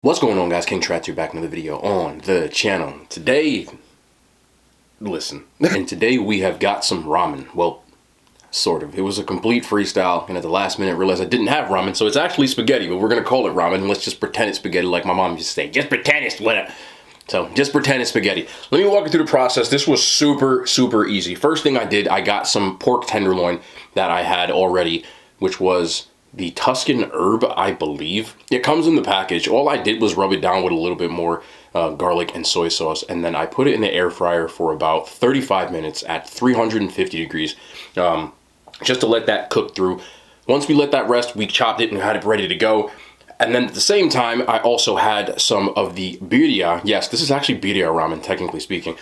What's going on, guys? King Tratu back in another video on the channel. Today, listen, and today we have got some ramen. Well, sort of. It was a complete freestyle, and at the last minute realized I didn't have ramen, so it's actually spaghetti, but we're gonna call it ramen, and let's just pretend it's spaghetti like my mom used to say. Just pretend it's whatever. So, just pretend it's spaghetti. Let me walk you through the process. This was super, super easy. First thing I did, I got some pork tenderloin that I had already, which was the Tuscan herb, I believe. It comes in the package. All I did was rub it down with a little bit more garlic and soy sauce, and then I put it in the air fryer for about 35 minutes at 350 degrees, just to let that cook through. Once we let that rest, we chopped it and had it ready to go. And then at the same time, I also had some of the birria. Yes, this is actually birria ramen, technically speaking.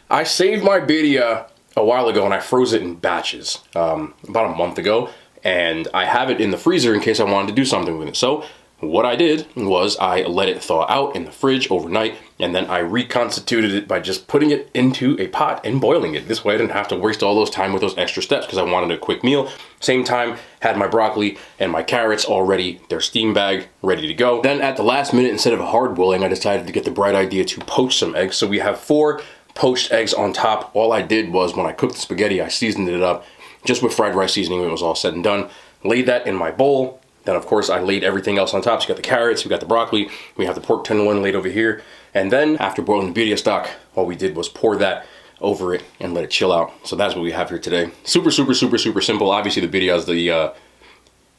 I saved my birria a while ago, and I froze it in batches about a month ago. And I have it in the freezer in case I wanted to do something with it. So what I did was I let it thaw out in the fridge overnight, and then I reconstituted it by just putting it into a pot and boiling it. This way I didn't have to waste all those time with those extra steps because I wanted a quick meal. Same time, had my broccoli and my carrots already, their steam bag, ready to go. Then at the last minute, instead of hard boiling, I decided to get the bright idea to poach some eggs. So we have 4 poached eggs on top. All I did was when I cooked the spaghetti, I seasoned it up just with fried rice seasoning when it was all said and done. Laid that in my bowl. Then, of course, I laid everything else on top. So you got the carrots, we got the broccoli, we have the pork tenderloin laid over here. And then, after boiling the birria stock, all we did was pour that over it and let it chill out. So that's what we have here today. Super, super, super, super simple. Obviously, the birria is the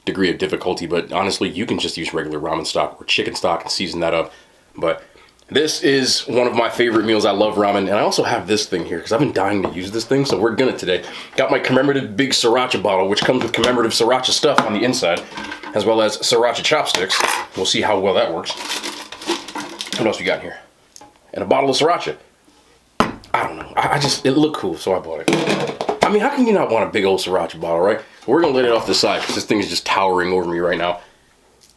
degree of difficulty, but honestly, you can just use regular ramen stock or chicken stock and season that up. But this is one of my favorite meals. I love ramen, and I also have this thing here because I've been dying to use this thing, so we're gonna today. Got my commemorative big sriracha bottle, which comes with commemorative sriracha stuff on the inside, as well as sriracha chopsticks. We'll see how well that works. What else we got in here? And a bottle of sriracha. I don't know. It looked cool, so I bought it. I mean, how can you not want a big old sriracha bottle, right? We're gonna let it off the side because this thing is just towering over me right now.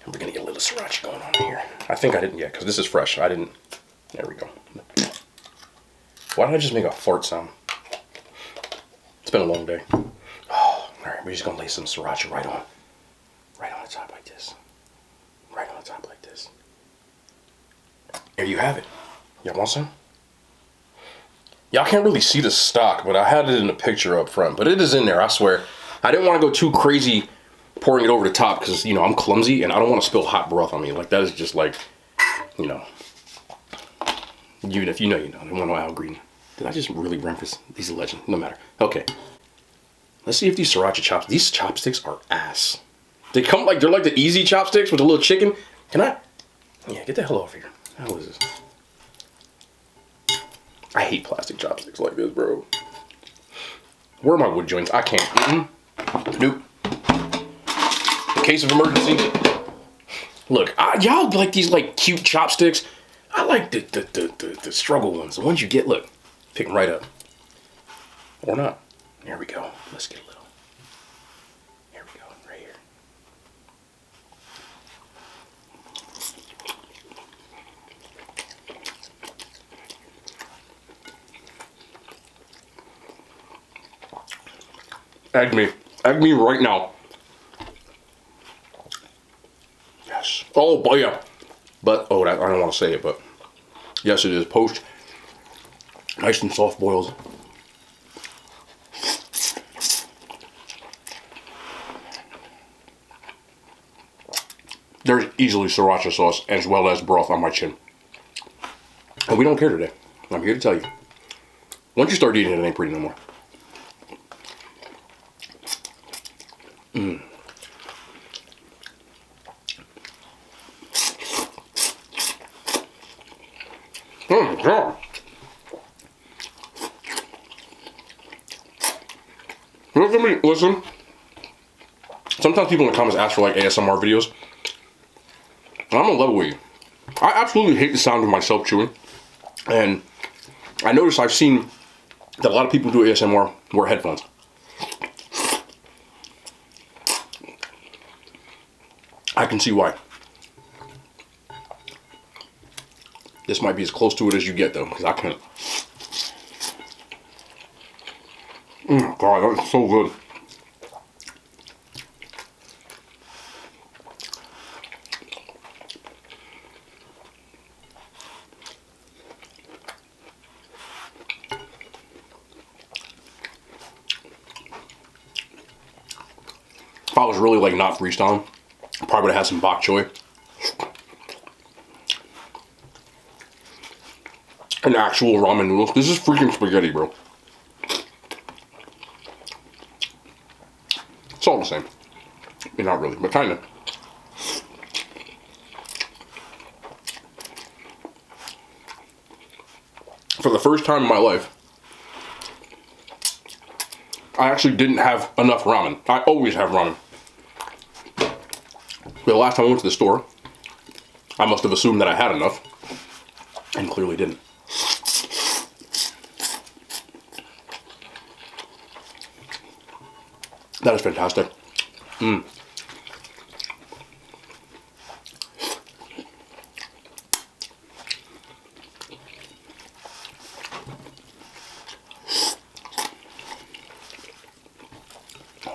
And we're gonna get a little sriracha going on here. I think I didn't yet, because this is fresh. I didn't. There we go. Why did I just make a fart sound? It's been a long day. Oh, all right, we're just gonna lay some sriracha right on the top like this. Right on the top like this. There you have it. Y'all want some? Y'all can't really see the stock, but I had it in a picture up front. But it is in there, I swear. I didn't want to go too crazy pouring it over the top because, you know, I'm clumsy and I don't want to spill hot broth on me. Like, that is just like, you know, even if you know, you know. I don't want no Al Green. Did I just really reference? He's a legend. No matter. Okay. Let's see if these sriracha chops, these chopsticks are ass. They come like, they're like the easy chopsticks with a little chicken. Can I? Yeah, get the hell off here. How is this? I hate plastic chopsticks like this, bro. Where are my wood joints? I can't. Nope. In case of emergency. Look, y'all like these like cute chopsticks. I like the struggle ones. The ones you get, look, pick them right up. Or not. There we go. Let's get a little. Here we go, right here. Egg me. Egg me right now. Yes. Oh, boy, yeah. But, oh, I don't want to say it, but yes, it is poached. Nice and soft boils. There's easily sriracha sauce as well as broth on my chin. And we don't care today. I'm here to tell you. Once you start eating it, it ain't pretty no more. Oh my God. Look at me, listen. Sometimes people in the comments ask for like ASMR videos. And I'm gonna level with you. I absolutely hate the sound of myself chewing. And I noticed I've seen that a lot of people do ASMR wear headphones. I can see why. This might be as close to it as you get though, because I can't. God, that's so good. If I was really like not freestyling, I probably would have had some bok choy. And actual ramen noodles. This is freaking spaghetti, bro. It's all the same. I mean, not really, but kind of. For the first time in my life, I actually didn't have enough ramen. I always have ramen. But the last time I went to the store, I must have assumed that I had enough, and clearly didn't. That is fantastic. Oh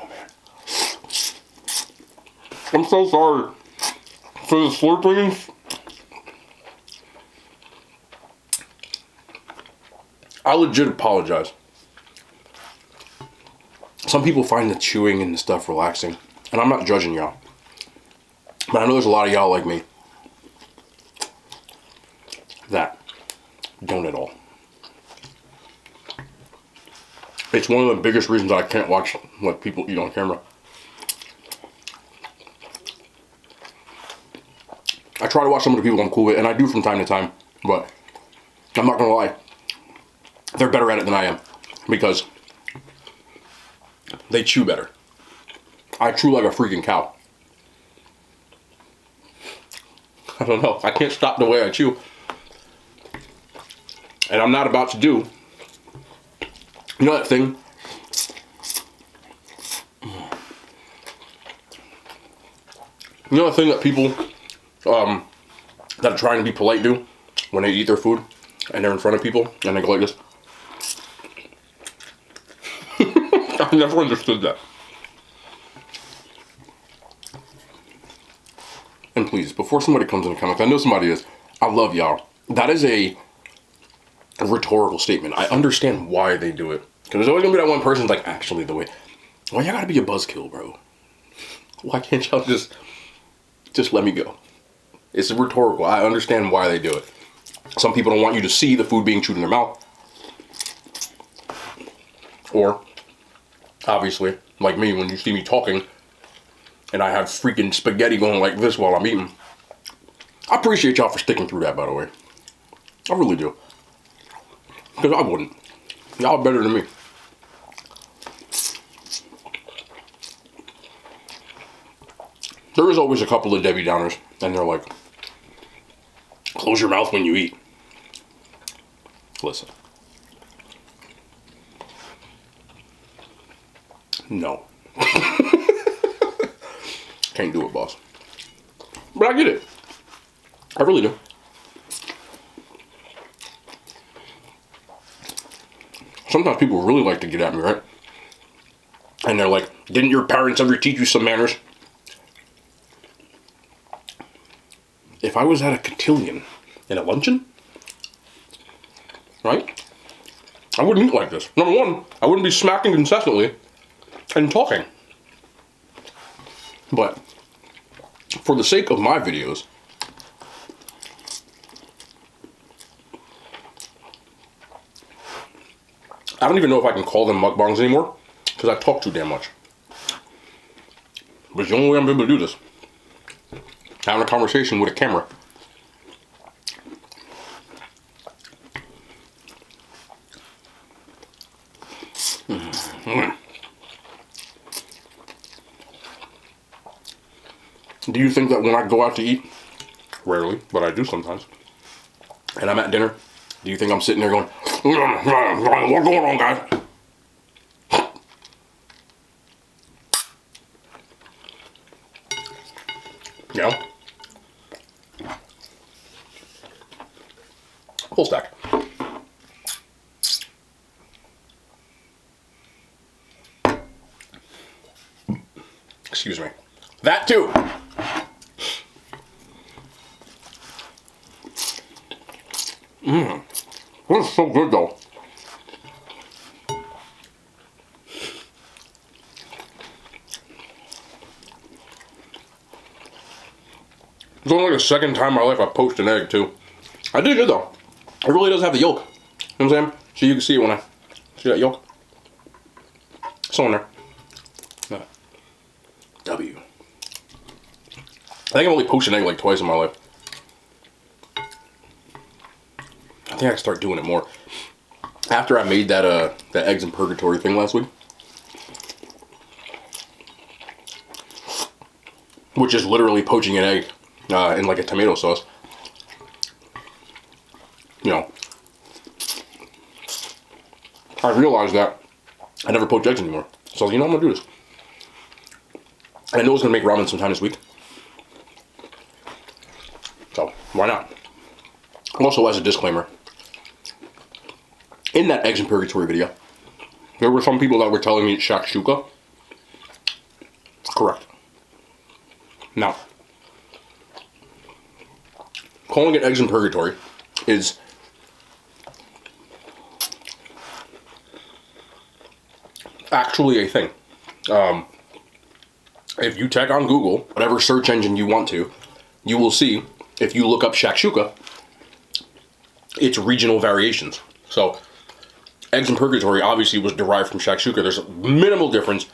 man. I'm so sorry for the slurping. I legit apologize. Some people find the chewing and the stuff relaxing, and I'm not judging y'all. But I know there's a lot of y'all like me that don't at all. It's one of the biggest reasons I can't watch what people eat on camera. I try to watch some of the people I'm cool with, and I do from time to time, but I'm not gonna lie, they're better at it than I am, because they chew better. I chew like a freaking cow. I don't know. I can't stop the way I chew. And I'm not about to do, you know that thing? You know the thing that people that are trying to be polite do when they eat their food and they're in front of people and they go like this? I never understood that. And please, before somebody comes in the comments, I know somebody is, I love y'all. That is a rhetorical statement. I understand why they do it. Because there's always gonna be that one person like, actually, the way, why y'all gotta be a buzzkill, bro? Why can't y'all just let me go? It's rhetorical. I understand why they do it. Some people don't want you to see the food being chewed in their mouth. Or, obviously, like me, when you see me talking and I have freaking spaghetti going like this while I'm eating. I appreciate y'all for sticking through that, by the way. I really do. Because I wouldn't. Y'all are better than me. There is always a couple of Debbie Downers, and they're like, close your mouth when you eat. Listen. No. Can't do it, boss. But I get it. I really do. Sometimes people really like to get at me, right? And they're like, didn't your parents ever teach you some manners? If I was at a cotillion in a luncheon, right? I wouldn't eat like this. Number one, I wouldn't be smacking incessantly and talking. But for the sake of my videos, I don't even know if I can call them mukbangs anymore because I talk too damn much. But it's the only way I'm able to do this. Having a conversation with a camera. Do you think that when I go out to eat, rarely, but I do sometimes, and I'm at dinner, do you think I'm sitting there going, what's going on, guys? You know? Full stack. Excuse me. That too. This is so good though. It's only like the second time in my life I've poached an egg too. I did good though. It really does have the yolk. You know what I'm saying? So you can see it when I see that yolk. Still in there. W. I think I've only poached an egg like twice in my life. I think I can start doing it more. After I made that that eggs in purgatory thing last week, which is literally poaching an egg in like a tomato sauce. You know, I realized that I never poach eggs anymore. So you know, I'm gonna do this. I know it's gonna make ramen sometime this week. So why not? Also, as a disclaimer, in that eggs in purgatory video, there were some people that were telling me it's Shakshouka. Correct. Now, calling it eggs in purgatory is actually a thing. If you check on Google, whatever search engine you want to, you will see, if you look up Shakshouka, it's regional variations. So, eggs in purgatory obviously was derived from Shakshouka. There's a minimal difference.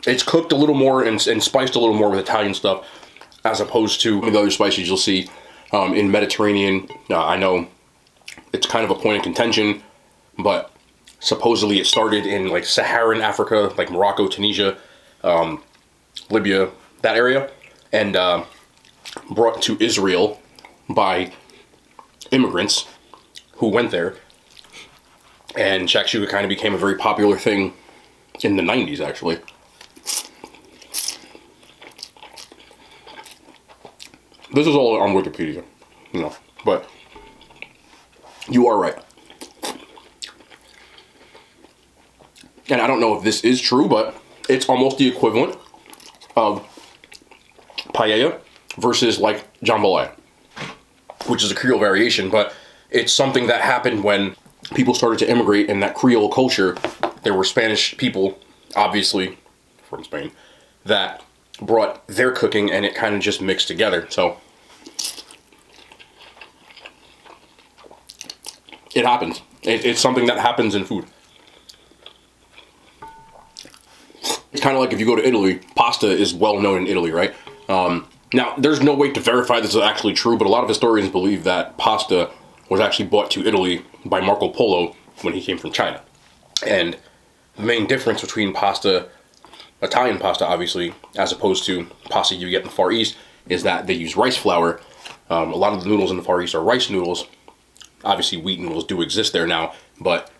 It's cooked a little more and spiced a little more with Italian stuff, as opposed to the other spices you'll see in Mediterranean. I know it's kind of a point of contention, but supposedly it started in like Saharan Africa, like Morocco, Tunisia, Libya, that area, and brought to Israel by immigrants who went there. And Shakshouka kind of became a very popular thing in the 90s, actually. This is all on Wikipedia, you know, but you are right. And I don't know if this is true, but it's almost the equivalent of paella versus like jambalaya, which is a Creole variation, but it's something that happened when people started to immigrate in that Creole culture. There were Spanish people, obviously from Spain, that brought their cooking and it kind of just mixed together. So it happens. It's something that happens in food. It's kind of like if you go to Italy, pasta is well known in Italy, right? Now, there's no way to verify this is actually true, but a lot of historians believe that pasta was actually brought to Italy by Marco Polo when he came from China. And the main difference between pasta, Italian pasta obviously, as opposed to pasta you get in the Far East, is that they use rice flour. A lot of the noodles in the Far East are rice noodles. Obviously wheat noodles do exist there now, but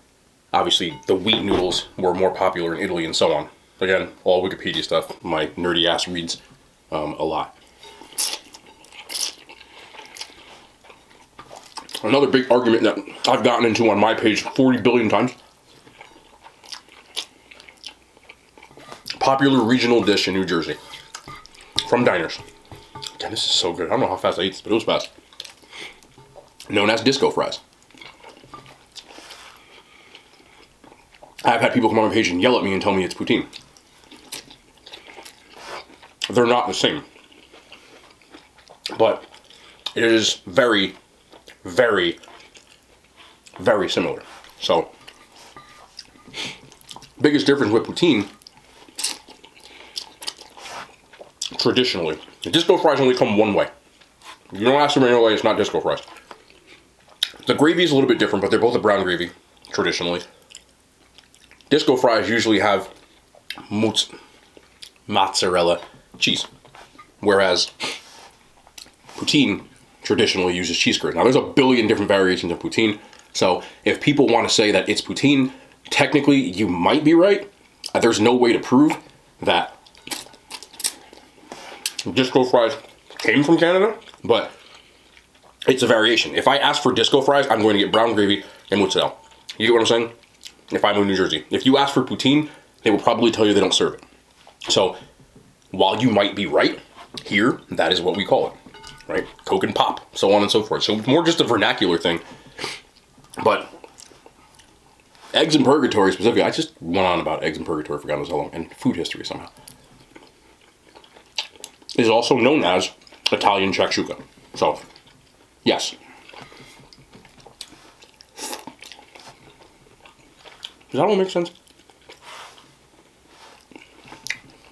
obviously the wheat noodles were more popular in Italy and so on. Again, all Wikipedia stuff. My nerdy ass reads a lot. Another big argument that I've gotten into on my page 40 billion times. Popular regional dish in New Jersey. From diners. Damn, this is so good. I don't know how fast I ate this, but it was fast. Known as disco fries. I've had people come on my page and yell at me and tell me it's poutine. They're not the same. But it is very, very, very similar. So, biggest difference with poutine, traditionally, the disco fries only come one way. If you don't ask them any other way, it's not disco fries. The gravy is a little bit different, but they're both a brown gravy, traditionally. Disco fries usually have mozzarella cheese, whereas poutine traditionally uses cheese curds. Now, there's a billion different variations of poutine, so if people want to say that it's poutine, technically you might be right. There's no way to prove that disco fries came from Canada, but it's a variation. If I ask for disco fries, I'm going to get brown gravy and mozzarella. You get what I'm saying? If I'm in New Jersey. If you ask for poutine, they will probably tell you they don't serve it. So, while you might be right, here, that is what we call it, right? Coke and pop, so on and so forth. So it's more just a vernacular thing. But eggs in purgatory specifically, I just went on about eggs in purgatory for God knows how long, and food history somehow, is also known as Italian Shakshouka. So, yes. Does that all make sense?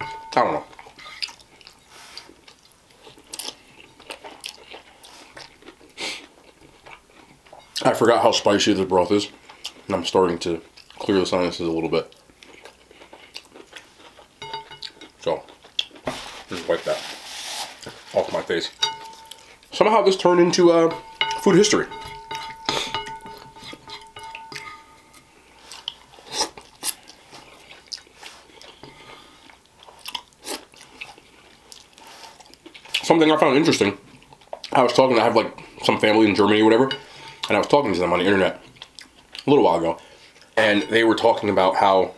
I don't know. I forgot how spicy this broth is, and I'm starting to clear the sinuses a little bit. So, just wipe that off my face. Somehow this turned into food history. Something I found interesting, I have like some family in Germany or whatever, and I was talking to them on the internet a little while ago, and they were talking about how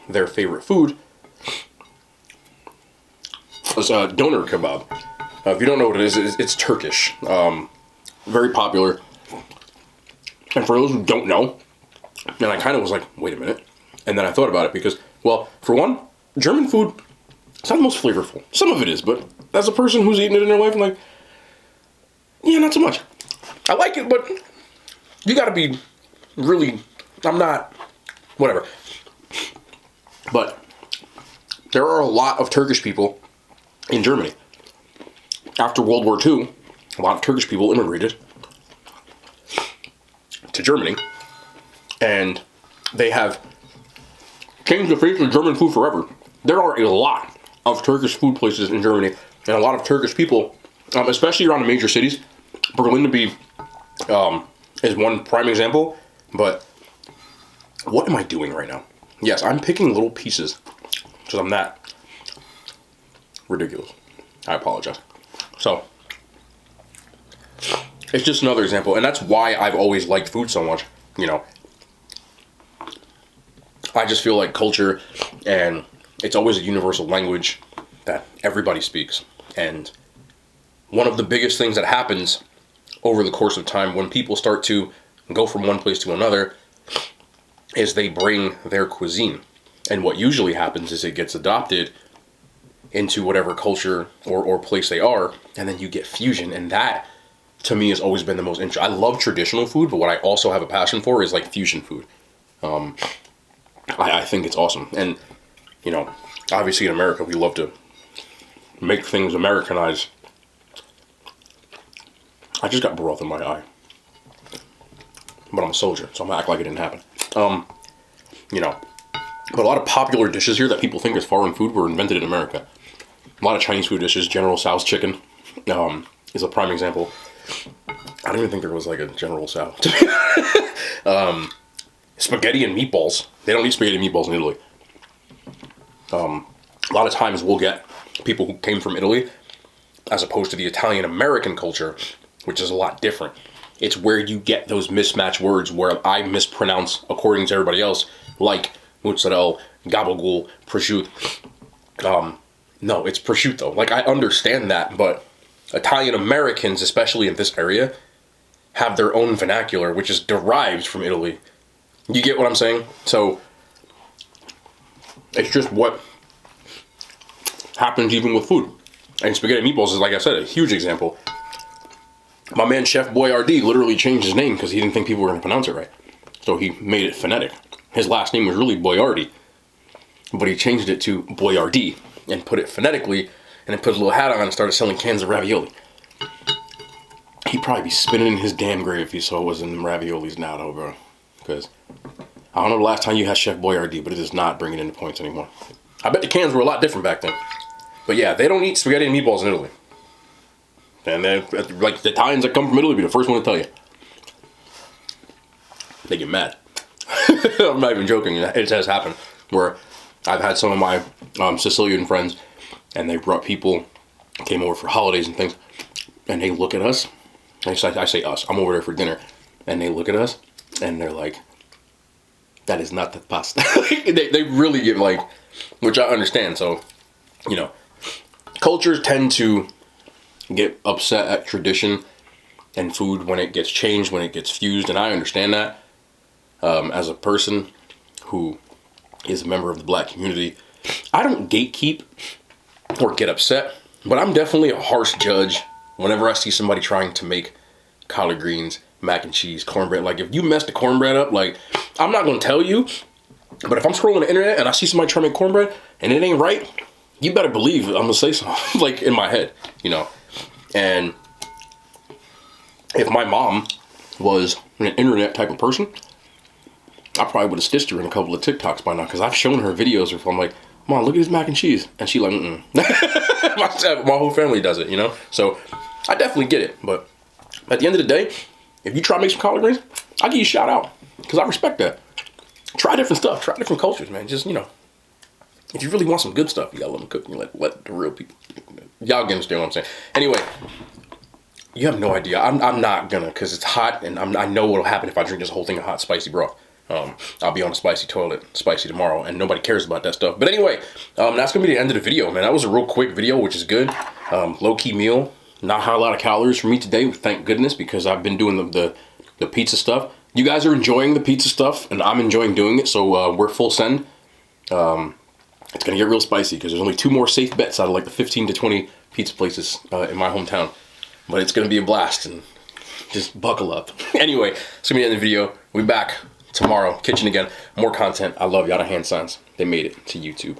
their favorite food was doner kebab. If you don't know what it is, it's Turkish. Very popular. And for those who don't know, and I kind of was like, wait a minute. And then I thought about it because, well, for one, German food, it's not the most flavorful. Some of it is, but as a person who's eaten it in their life, I'm like, yeah, not so much. I like it, but you gotta be really, I'm not, whatever. But there are a lot of Turkish people in Germany. After World War II, a lot of Turkish people immigrated to Germany, and they have changed the face of German food forever. There are a lot of Turkish food places in Germany, and a lot of Turkish people, especially around the major cities. Berlin to be is one prime example, but what am I doing right now? Yes, I'm picking little pieces because I'm that ridiculous. I apologize. So, it's just another example, and that's why I've always liked food so much, you know. I just feel like culture, and it's always a universal language that everybody speaks. And one of the biggest things that happens over the course of time when people start to go from one place to another is they bring their cuisine. And what usually happens is it gets adopted into whatever culture or place they are, and then you get fusion, and that to me has always been the most interesting. I love traditional food, but what I also have a passion for is like fusion food. I think it's awesome. And you know, obviously in America we love to make things Americanized. I just got broth in my eye, but I'm a soldier, so I'm gonna act like it didn't happen. You know, but a lot of popular dishes here that people think is foreign food were invented in America. A lot of Chinese food dishes, General Tso's chicken, is a prime example. I don't even think there was like a General Tso. Spaghetti and meatballs. They don't eat spaghetti and meatballs in Italy. A lot of times we'll get people who came from Italy, as opposed to the Italian-American culture, which is a lot different. It's where you get those mismatched words where I mispronounce according to everybody else, like mozzarella, gabagool, prosciutto. No, it's prosciutto. Like, I understand that, but Italian-Americans, especially in this area, have their own vernacular, which is derived from Italy. You get what I'm saying? So, it's just what happens even with food. And spaghetti and meatballs is, like I said, a huge example. My man Chef Boyardee literally changed his name because he didn't think people were going to pronounce it right. So he made it phonetic. His last name was really Boyardee, but he changed it to Boyardee and put it phonetically, and then put a little hat on and started selling cans of ravioli. He'd probably be spinning in his damn grave if he saw what was in them raviolis now, though, bro. Because I don't know the last time you had Chef Boyardee, but it is not bringing in the points anymore. I bet the cans were a lot different back then. But yeah, they don't eat spaghetti and meatballs in Italy. And then, like, the Italians that come from Italy be the first one to tell you. They get mad. I'm not even joking. It has happened where I've had some of my Sicilian friends, and they brought people, came over for holidays and things, and they look at us. I say us. I'm over there for dinner. And they look at us, and they're like, that is not the pasta. they really get like, which I understand. So, you know, cultures tend to get upset at tradition and food when it gets changed, when it gets fused, and I understand that. As a person who is a member of the black community, I don't gatekeep or get upset, but I'm definitely a harsh judge whenever I see somebody trying to make collard greens, mac and cheese, cornbread, like if you mess the cornbread up, like I'm not gonna tell you, but if I'm scrolling the internet and I see somebody trying to make cornbread and it ain't right, you better believe I'm gonna say something, like in my head, you know. And if my mom was an internet type of person, I probably would have stitched her in a couple of TikToks by now, because I've shown her videos where I'm like, Mom, look at this mac and cheese. And she like, my whole family does it, you know? So I definitely get it. But at the end of the day, if you try to make some collard greens, I'll give you a shout out, because I respect that. Try different stuff. Try different cultures, man. Just, you know, if you really want some good stuff, you gotta let them cook. You let the real people. Y'all understand what I'm saying. Anyway, you have no idea. I'm not gonna, because it's hot, and I know what'll happen if I drink this whole thing of hot, spicy broth. I'll be on a spicy toilet, spicy tomorrow, and nobody cares about that stuff. But anyway, that's gonna be the end of the video, man. That was a real quick video, which is good. Low-key meal. Not a lot of calories for me today, thank goodness, because I've been doing the pizza stuff. You guys are enjoying the pizza stuff, and I'm enjoying doing it, so we're full send. It's gonna get real spicy, because there's only 2 more safe bets out of like the 15 to 20 pizza places in my hometown. But it's gonna be a blast, and just buckle up. Anyway, it's gonna be the end of the video. We'll be back tomorrow, kitchen again, more content. I love y'all. The hand signs, they made it to YouTube.